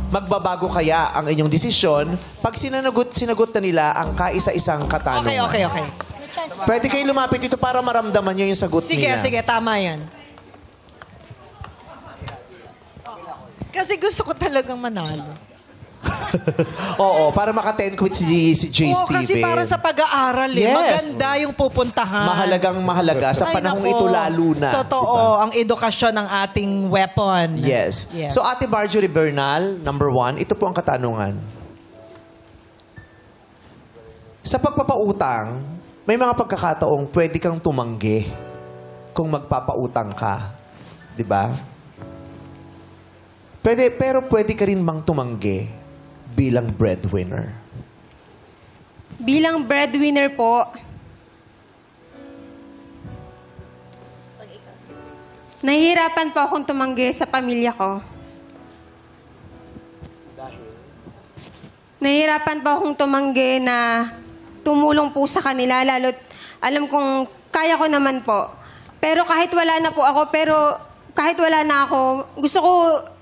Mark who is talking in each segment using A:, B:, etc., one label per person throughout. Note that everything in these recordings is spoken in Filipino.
A: magbabago kaya ang inyong desisyon pag sinagot na nila ang kaisa-isang katanungan.
B: Okay.
A: Pwede kayo lumapit dito para maramdaman nyo yung sagot nila.
B: Sige, tama yan. Kasi gusto ko talagang manalo.
A: Oo, para maka-10 quit si Jay
B: Oo,
A: Steven.
B: kasi para sa pag-aaral
A: Yes.
B: Maganda yung pupuntahan.
A: Mahalaga sa panahong ito lalo na.
B: Totoo, ang edukasyon ng ating weapon.
A: Yes. So Ate Marjorie Bernal, number 1, ito po ang katanungan. Sa pagpapautang, may mga pagkakataong pwede kang tumanggi kung magpapautang ka. Di ba? Pero pwede ka rin bang tumanggi bilang breadwinner?
C: Bilang breadwinner po, nahihirapan po akong tumanggi sa pamilya ko. Nahihirapan po akong tumanggi na tumulong po sa kanila, lalo't alam kong kaya ko naman po. Pero kahit wala na ako, gusto ko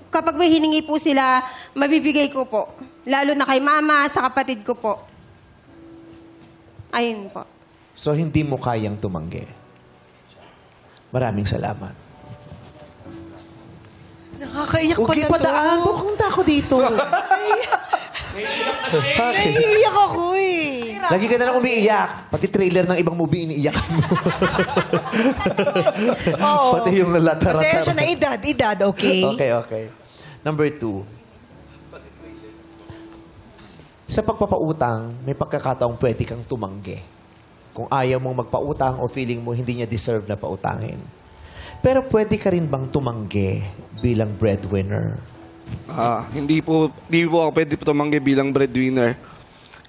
C: kapag may hiningi po sila, mabibigay ko po. Lalo na kay mama, sa kapatid ko po. Ayun po.
A: So, hindi mo kayang tumanggi. Maraming salamat.
B: Nakakaiyak
A: Okay,
B: pala
A: padaan.
B: to.
A: Pumunta ako dito.
B: Naiiyak ako eh.
A: Lagi ka na lang umiiyak. Pati trailer ng ibang movie, iniiyakan mo.
B: Oo.
A: Pati yung latarata.
B: Pasensya na edad, okay?
A: Okay. Number 2. Sa pagpapautang, may pagkakataong pwede kang tumanggi. Kung ayaw mong magpautang o feeling mo hindi niya deserve na pautangin. Pero pwede ka rin bang tumanggi bilang breadwinner?
D: Hindi po ako pwede tumanggi bilang breadwinner.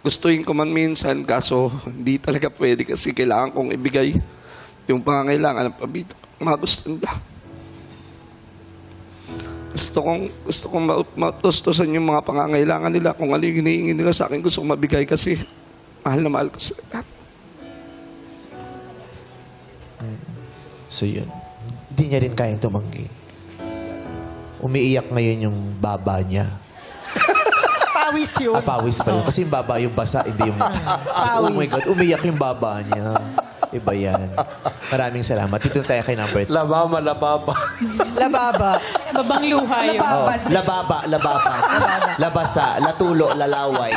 D: Gustuin ko man minsan, kaso hindi talaga pwede kasi kailangan kong ibigay yung pangangailangan ng pamilya. Mga gusto nila. Gusto kong matustusan yung mga pangangailangan nila. Kung ano yung hinihingi nila sa akin, gusto kong mabigay kasi mahal na mahal ko sa lahat.
A: So yun. Hindi niya rin kayang tumanggi. Umiiyak ngayon yung baba niya.
B: Pawis yun.
A: Pawis pa yun. Kasi yung baba yung basa, hindi yung... Oh my God, umiiyak yung baba niya. Iba yan. Maraming salamat. Dito tayo kay number 3.
E: Lababa.
B: Lababa.
F: Babang luha yun.
A: Lababa. Labasa. Latulo. Lalaway.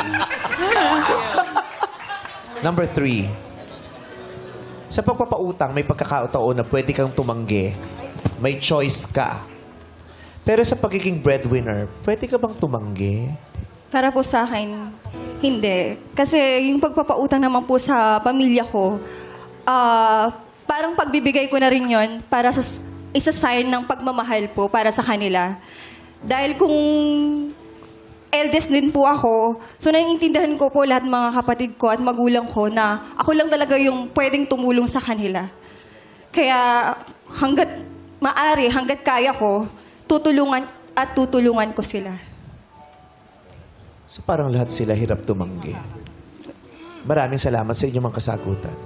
A: Number 3. Sa pagpapautang, may pagkakataon na pwede kang tumanggi. May choice ka. Pero sa pagiging breadwinner, pwede ka bang tumanggi?
G: Para po sa akin, hindi. Kasi yung pagpapautang naman po sa pamilya ko, parang pagbibigay ko na rin yon para sa isa sign ng pagmamahal po para sa kanila. Dahil kung eldest din po ako, so naiintindihan ko po lahat mga kapatid ko at magulang ko na ako lang talaga yung pwedeng tumulong sa kanila. Kaya hanggat maari, hanggat kaya ko, tutulungan ko sila.
A: So parang lahat sila hirap tumanggi. Maraming salamat sa inyong mga kasagutan.